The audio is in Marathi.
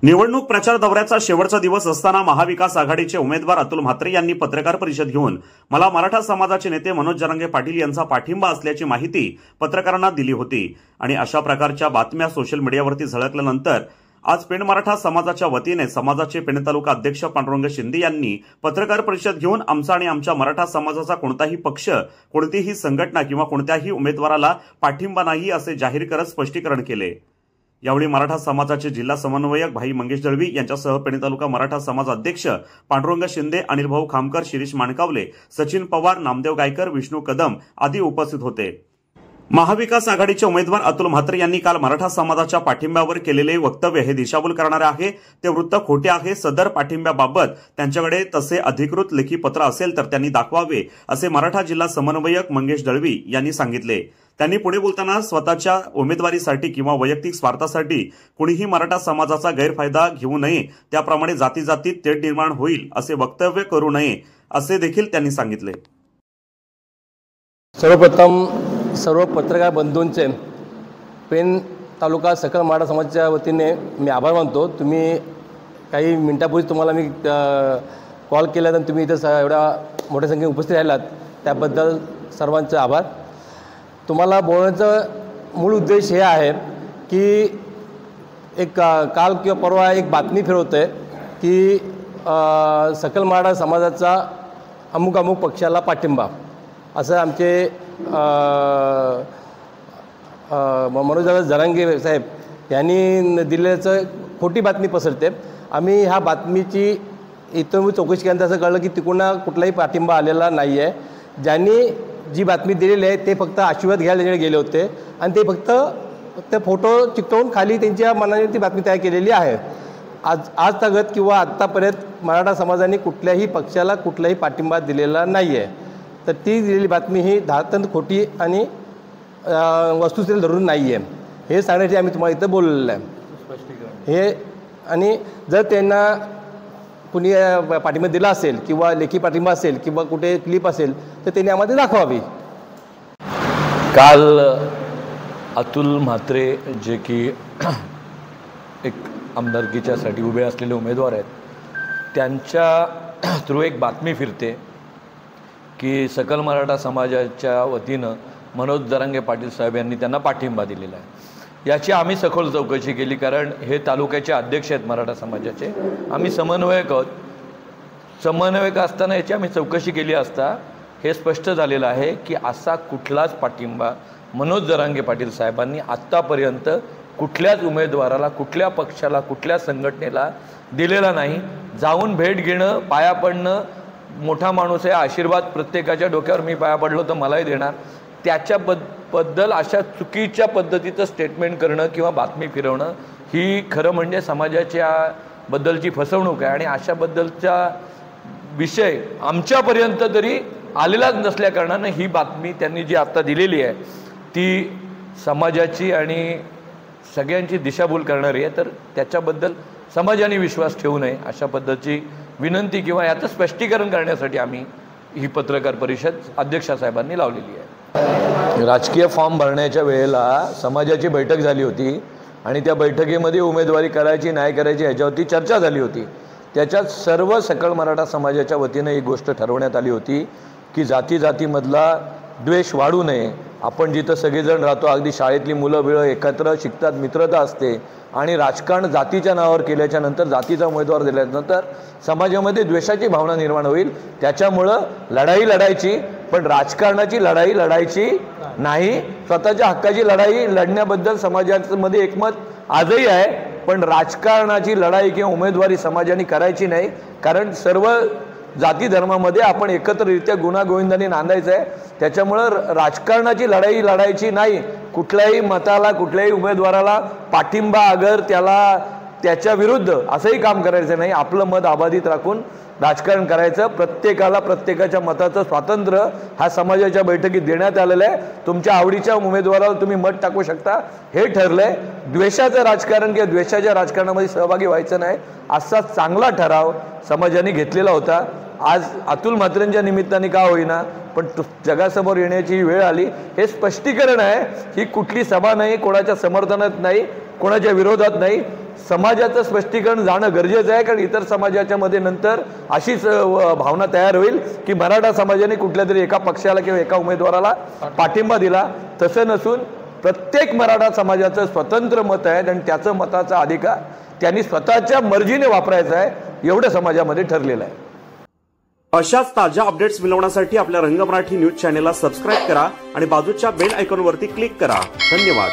निवडणूक प्रचार दौऱ्याचा शेवटचा दिवस असताना महाविकास आघाडीचे उमेदवार अतुल म्हात्रे यांनी पत्रकार परिषद घेऊन मला मराठा समाजाचे नेते मनोज जरांगे पाटील यांचा पाठिंबा असल्याची माहिती पत्रकारांना दिली होती आणि अशा प्रकारच्या बातम्या सोशल मीडियावरती झळकल्यानंतर आज पेण मराठा समाजाच्या वतीने समाजाचे पेण तालुका अध्यक्ष पांडुरंग शिंदे यांनी पत्रकार परिषद घेऊन आमचा आणि आमच्या मराठा समाजाचा कोणताही पक्ष, कोणतीही संघटना किंवा कोणत्याही उमेदवाराला पाठिंबा नाही असे जाहीर करत स्पष्टीकरण केले। यावेळी मराठा समाजाचे जिल्हा समन्वयक भाई मंगेश दळवी यांच्यासह पेण तालुका मराठा समाज अध्यक्ष पांडुरंग शिंदे, अनिल भाऊ खामकर, शिरीष माणकावले, सचिन पवार, नामदेव गायकर, विष्णू कदम आदी उपस्थित होते। महाविकास आघाडीचे उमेदवार अतुल म्हात्रे यांनी काल मराठा समाजाच्या पाठिंब्यावर केलेले वक्तव्य हे दिशाभूल करणारे आहे, ते वृत्त खोटे आहे। सदर पाठिंब्याबाबत त्यांच्याकडे तसे अधिकृत लेखी पत्र असेल तर त्यांनी दाखवावे असे मराठा जिल्हा समन्वयक मंगेश दळवी यांनी सांगितले। त्यांनी पुढे बोलताना स्वतःच्या उमेदवारीसाठी किंवा वैयक्तिक स्वार्थासाठी कुणीही मराठा समाजाचा गैरफायदा घेऊ नये, त्याप्रमाणे जातीजातीत तेढ निर्माण होईल असे वक्तव्य करू नये असे देखील त्यांनी सांगितले। सर्वप्रथम सर्व पत्रकार बंधूंचे पेण तालुका सकल मराठा समाजाच्या वतीने मी आभार मानतो। तुम्ही काही मिनिटापूर्वी तुम्हाला मी कॉल केला तर तुम्ही इथं एवढ्या मोठ्या संख्येने उपस्थित राहिलात त्याबद्दल सर्वांचे आभार। तुम्हाला बोलण्याचा मूळ उद्देश हे आहे की एक काल किंवा परवा एक बातमी फिरवते की सकल मराठा समाजाचा अमुक अमुक पक्षाला पाठिंबा असं आमचे मनोज जरांगे साहेब यांनी दिल्याचं खोटी बातमी पसरते। आम्ही ह्या बातमीची इथं चौकशी केल्यानंतर असं कळलं की तिकडून कुठलाही पाठिंबा आलेला नाही आहे। ज्यांनी जी बातमी दिलेली आहे ते फक्त आशीर्वाद घ्यायला त्यांच्याकडे गेले होते आणि ते फक्त ते फोटो चिकटवून खाली त्यांच्या मनाने ती बातमी तयार केलेली आहे। आज तगत किंवा आत्तापर्यंत मराठा समाजाने कुठल्याही पक्षाला कुठलाही पाठिंबा दिलेला नाही आहे। तर ती दिलेली बातमी ही धातंत खोटी आणि वस्तुस्थिती धरून नाही आहे हे सांगण्याचे आम्ही तुम्हाला इथं बोललेलं आहे। हे आणि जर त्यांना कुणी पाठिंबा दिला असेल किंवा लेखी पाठिंबा असेल किंवा कुठे क्लिप असेल तर त्यांनी आम्हाला दाखवावी। काल अतुल म्हात्रे जे की एक आमदारकीच्यासाठी उभे असलेले उमेदवार आहेत त्यांच्या थ्रू एक बातमी फिरते की सकल मराठा समाजाच्या वतीनं मनोज जरांगे पाटील साहेब यांनी त्यांना पाठिंबा दिलेला आहे। याची आम्ही सखोल चौकशी केली कारण हे तालुक्याचे अध्यक्ष आहेत मराठा समाजाचे, आम्ही समन्वयक आहोत। समन्वयक असताना याची आम्ही चौकशी केली असता हे स्पष्ट झालेलं आहे की असा कुठलाच पाठिंबा मनोज जरांगे पाटील साहेबांनी आत्तापर्यंत कुठल्याच उमेदवाराला, कुठल्या पक्षाला, कुठल्या संघटनेला दिलेला नाही। जाऊन भेट घेणं, पाया पडणं, मोठा माणूस आहे, आशीर्वाद प्रत्येकाच्या डोक्यावर मी पाया पडलो तर मलाही देणार, त्याच्याबद्दल अशा चुकीच्या पद्धतीचं स्टेटमेंट करणं किंवा बातमी फिरवणं ही खरं म्हणजे समाजाच्या बद्दलची फसवणूक आहे। आणि अशाबद्दलचा विषय आमच्यापर्यंत तरी आलेलाच नसल्याकारणानं ही बातमी त्यांनी जी आत्ता दिलेली आहे ती समाजाची आणि सगळ्यांची दिशाभूल करणारी आहे। तर त्याच्याबद्दल समाजाने विश्वास ठेवू नये अशा पद्धतीची विनंती किंवा याचं स्पष्टीकरण करण्यासाठी आम्ही ही पत्रकार परिषद अध्यक्षासाहेबांनी लावलेली आहे। राजकीय फॉर्म भरण्याच्या वेळेला समाजाची बैठक झाली होती आणि त्या बैठकीमध्ये उमेदवारी करायची नाही करायची ह्याच्यावरती चर्चा झाली होती। त्याच्यात सर्व सकल मराठा समाजाच्या वतीनं एक गोष्ट ठरवण्यात आली होती की जातीजातीमधला द्वेष वाढू नये। आपण जिथं सगळेजण राहतो, अगदी शाळेतली मुलं बिळं एकत्र शिकतात, मित्रता असते आणि राजकारण जातीच्या नावावर केल्याच्या नंतर, जातीचा उमेदवार दिल्यानंतर समाजामध्ये द्वेषाची भावना निर्माण होईल। त्याच्यामुळं लढाई लढायची पण राजकारणाची लढाई लढायची नाही। स्वतःच्या हक्काची लढाई लढण्याबद्दल समाजामध्ये एकमत आजही आहे, पण राजकारणाची लढाई किंवा उमेदवारी समाजाने करायची नाही। कारण सर्व जाती धर्मामध्ये आपण एकत्ररित्या गुण्यागोविंदाने नांदायचं आहे। त्याच्यामुळं राजकारणाची लढाई लढायची नाही, कुठल्याही मताला, कुठल्याही उमेदवाराला पाठिंबा अगर त्याला त्याच्या विरुद्ध असंही काम करायचं नाही। आपलं मत अबाधित राखून राजकारण करायचं। प्रत्येकाला प्रत्येकाच्या मताचं स्वातंत्र्य हा समाजाच्या बैठकीत देण्यात आलेलं आहे। तुमच्या आवडीच्या उमेदवाराला तुम्ही मत टाकू शकता हे ठरलंय। द्वेषाचं राजकारण किंवा द्वेषाच्या राजकारणामध्ये सहभागी व्हायचं नाही असा चांगला ठराव समाजाने घेतलेला होता। आज अतुल म्हात्रेंच्या निमित्ताने का होईना पण जगासमोर येण्याची वेळ आली। हे स्पष्टीकरण आहे, ही कुठली सभा नाही, कोणाच्या समर्थनात नाही, कोणाच्या विरोधात नाही। समाजाचं स्पष्टीकरण जाणं गरजेचं आहे, कारण इतर समाजाच्या मध्ये नंतर अशीच भावना तयार होईल की मराठा समाजाने कुठल्या तरी एका पक्षाला किंवा एका उमेदवाराला पाठिंबा दिला. तसं नसून प्रत्येक मराठा समाजाचं स्वतंत्र मत आहे आणि त्याचं मताचा अधिकार त्यांनी स्वतःच्या मर्जीने वापरायचा आहे, एवढं समाजामध्ये ठरलेलं आहे. अशाच ताज्या अपडेट्स मिळवण्यासाठी आपल्या रंग मराठी न्यूज चॅनेलला सबस्क्राईब करा आणि बाजूच्या बेल आयकॉनवरती क्लिक करा. धन्यवाद.